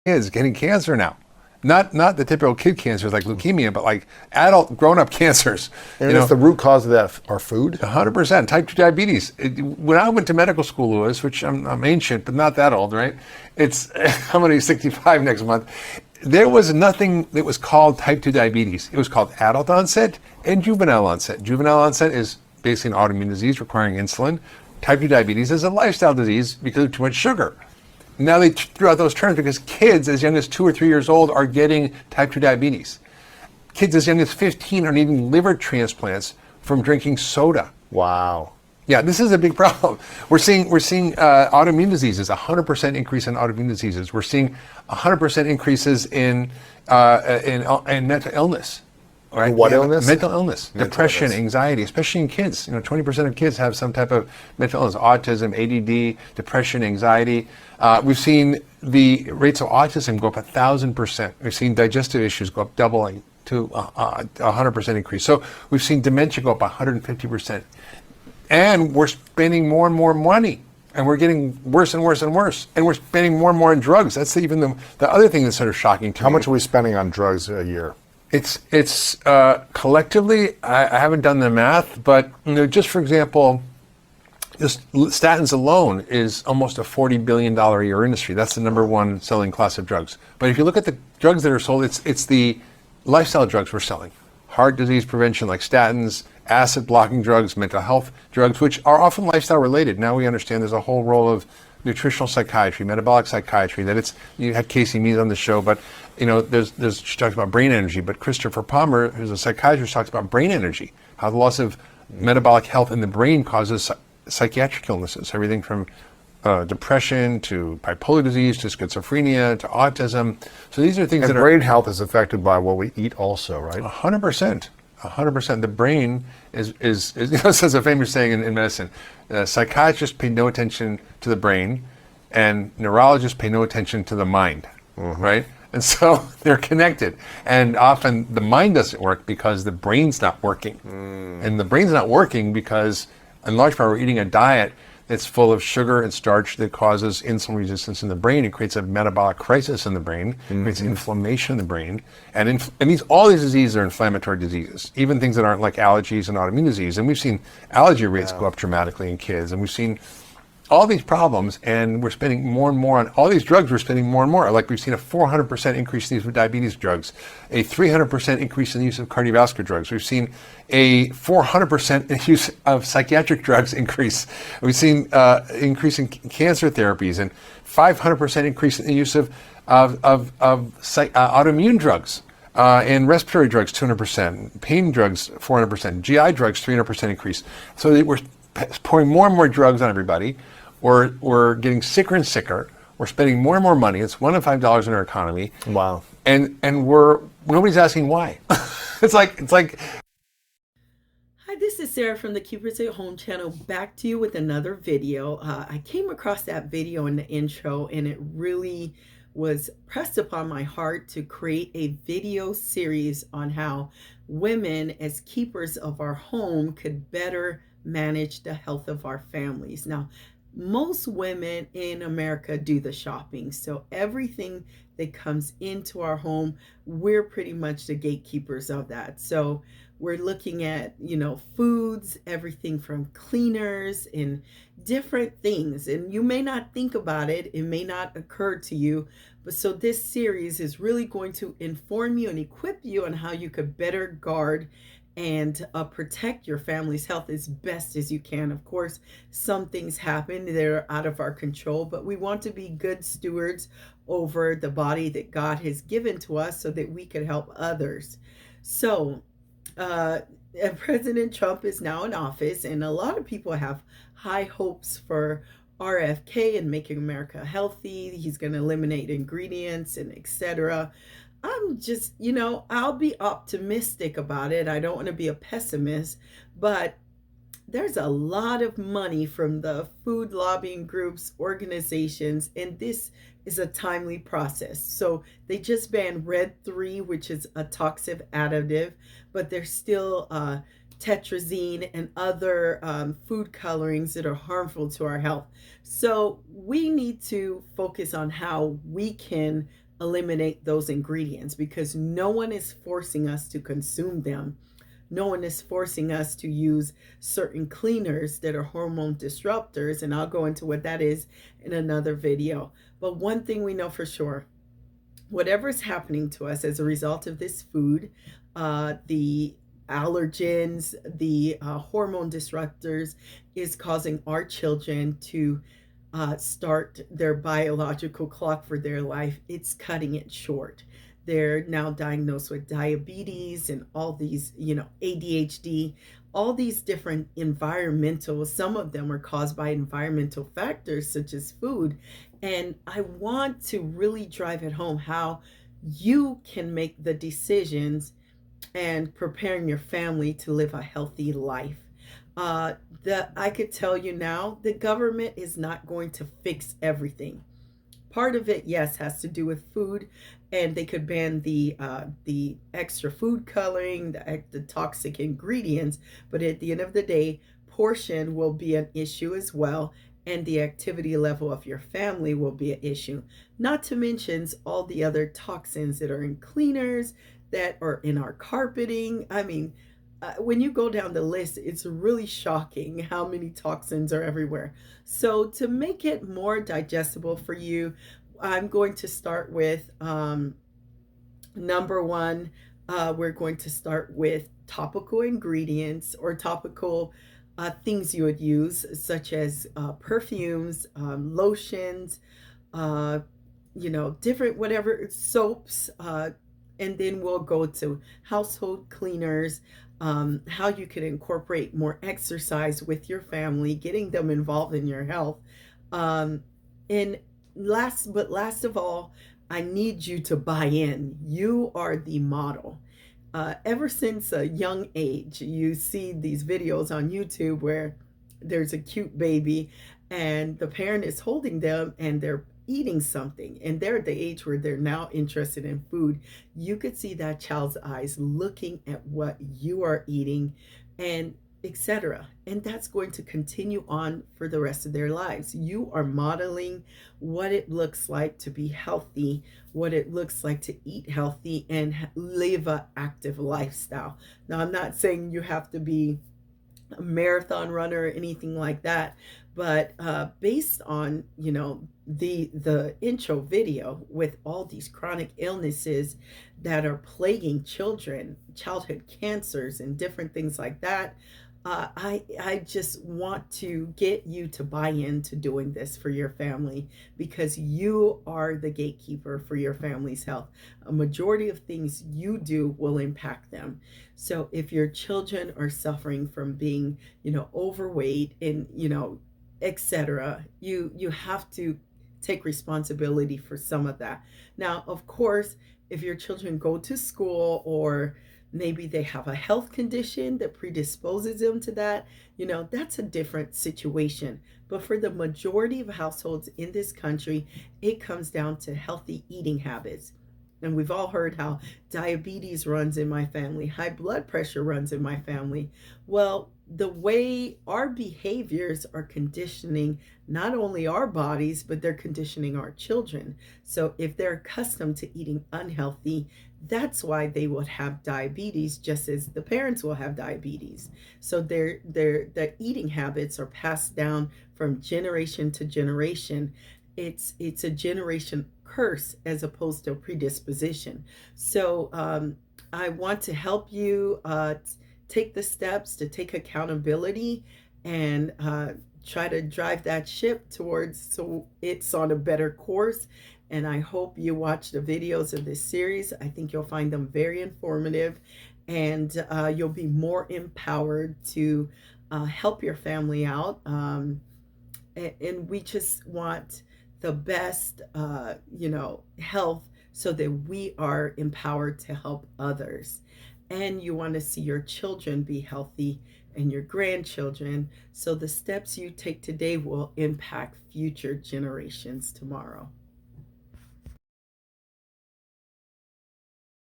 kids getting cancer now. Not the typical kid cancers like leukemia, but like adult, grown-up cancers. And it's the root cause of that our food? 100%. Type 2 diabetes. When I went to medical school, Louis, which I'm ancient, but not that old, right? I'm going to be 65 next month. There was nothing that was called type 2 diabetes. It was called adult onset and juvenile onset. Juvenile onset is basically an autoimmune disease requiring insulin. Type 2 diabetes is a lifestyle disease because of too much sugar. Now they threw out those terms because kids as young as 2 or 3 years old are getting type 2 diabetes. Kids as young as 15 are needing liver transplants from drinking soda. Wow. Yeah, this is a big problem. We're seeing autoimmune diseases, 100% increase in autoimmune diseases. We're seeing 100% increases in mental illness. Right? What illness? Mental illness, depression, anxiety, especially in kids. 20% of kids have some type of mental illness, autism, ADD, depression, anxiety. We've seen the rates of autism go up 1,000%. We've seen digestive issues go up doubling to 100% increase. So we've seen dementia go up 150%. And we're spending more and more money. And we're getting worse and worse and worse. And we're spending more and more on drugs. That's even the other thing that's sort of shocking to me. How much are we spending on drugs a year? It's collectively, I haven't done the math, but just for example, just statins alone is almost a $40 billion a year industry. That's the number one selling class of drugs. But if you look at the drugs that are sold, it's the lifestyle drugs we're selling. Heart disease prevention like statins, acid blocking drugs, mental health drugs, which are often lifestyle related. Now we understand there's a whole role of nutritional psychiatry, metabolic psychiatry, you had Casey Mees on the show, but she talks about brain energy, but Christopher Palmer, who's a psychiatrist, talks about brain energy, how the loss of metabolic health in the brain causes psychiatric illnesses, everything from depression to bipolar disease to schizophrenia to autism. So these are things and brain health is affected by what we eat also, right? 100%. 100%. The brain is says a famous saying in medicine, psychiatrists pay no attention to the brain and neurologists pay no attention to the mind, right? And so they're connected. And often the mind doesn't work because the brain's not working. And the brain's not working because in large part we're eating a diet that's full of sugar and starch that causes insulin resistance in the brain. It creates a metabolic crisis in the brain, creates inflammation in the brain. And all these diseases are inflammatory diseases, even things that aren't like allergies and autoimmune disease. And we've seen allergy rates go up dramatically in kids. And we've seen all these problems, and we're spending more and more on all these drugs. We're spending more and more. Like we've seen a 400% increase in the use of diabetes drugs, a 300% increase in the use of cardiovascular drugs. We've seen a 400% use of psychiatric drugs increase. We've seen increase in cancer therapies and 500% increase in the use of autoimmune drugs. And respiratory drugs, 200%, pain drugs, 400%, GI drugs, 300% increase. So we're pouring more and more drugs on everybody. We're getting sicker and sicker. We're spending more and more money. It's $1 in $5 in our economy. Wow. And nobody's asking why. It's like. Hi, this is Sarah from the Keepers at Home channel, back to you with another video. I came across that video in the intro, and it really was pressed upon my heart to create a video series on how women as keepers of our home could better manage the health of our families. Now, most women in America do the shopping, so everything that comes into our home, we're pretty much the gatekeepers of that. So we're looking at, foods, everything from cleaners and different things. And you may not think about it, it may not occur to you, but so this series is really going to inform you and equip you on how you could better guard and protect your family's health as best as you can. Of course, some things happen that are out of our control, but we want to be good stewards over the body that God has given to us so that we could help others. So, President Trump is now in office, and a lot of people have high hopes for RFK and making America healthy. He's going to eliminate ingredients and etc. I'm just, I'll be optimistic about it. I don't want to be a pessimist, but there's a lot of money from the food lobbying groups, organizations, and this is a timely process. So they just banned Red 3, which is a toxic additive, but there's still tetrazine and other food colorings that are harmful to our health. So we need to focus on how we can eliminate those ingredients, because no one is forcing us to consume them. No one is forcing us to use certain cleaners that are hormone disruptors, and I'll go into what that is in another video. But one thing we know for sure, whatever is happening to us as a result of this food, the allergens, the hormone disruptors, is causing our children to start their biological clock for their life. It's cutting it short. They're now diagnosed with diabetes and all these, ADHD, all these different environmental, some of them are caused by environmental factors such as food. And I want to really drive it home how you can make the decisions and preparing your family to live a healthy life. I could tell you now, the government is not going to fix everything. Part of it, yes, has to do with food, and they could ban the extra food coloring, the toxic ingredients. But at the end of the day, portion will be an issue as well, and the activity level of your family will be an issue. Not to mention all the other toxins that are in cleaners, that are in our carpeting. I mean, when you go down the list, it's really shocking how many toxins are everywhere. So to make it more digestible for you, I'm going to start with number one. We're going to start with topical ingredients or topical things you would use, such as perfumes, lotions, different whatever soaps. And then we'll go to household cleaners, how you can incorporate more exercise with your family, getting them involved in your health. And last of all, I need you to buy in. You are the model. Ever since a young age, you see these videos on YouTube where there's a cute baby and the parent is holding them and they're eating something, and they're at the age where they're now interested in food. You could see that child's eyes looking at what you are eating, and etc. And that's going to continue on for the rest of their lives. You are modeling what it looks like to be healthy, what it looks like to eat healthy and live an active lifestyle. Now, I'm not saying you have to be a marathon runner or anything like that, but based on the intro video with all these chronic illnesses that are plaguing children, childhood cancers and different things like that, I just want to get you to buy into doing this for your family, because you are the gatekeeper for your family's health. A majority of things you do will impact them. So if your children are suffering from being, overweight and, etc., you have to take responsibility for some of that. Now, of course, if your children go to school, or maybe they have a health condition that predisposes them to that, that's a different situation. But for the majority of households in this country, it comes down to healthy eating habits. And we've all heard how diabetes runs in my family, high blood pressure runs in my family. Well, the way our behaviors are conditioning not only our bodies, but they're conditioning our children. So if they're accustomed to eating unhealthy, that's why they would have diabetes, just as the parents will have diabetes. So their eating habits are passed down from generation to generation. It's a generation curse as opposed to a predisposition. So I want to help you take the steps to take accountability and try to drive that ship towards so it's on a better course. And I hope you watch the videos of this series. I think you'll find them very informative, and you'll be more empowered to help your family out. And we just want the best, health, so that we are empowered to help others. And you want to see your children be healthy and your grandchildren. So the steps you take today will impact future generations tomorrow.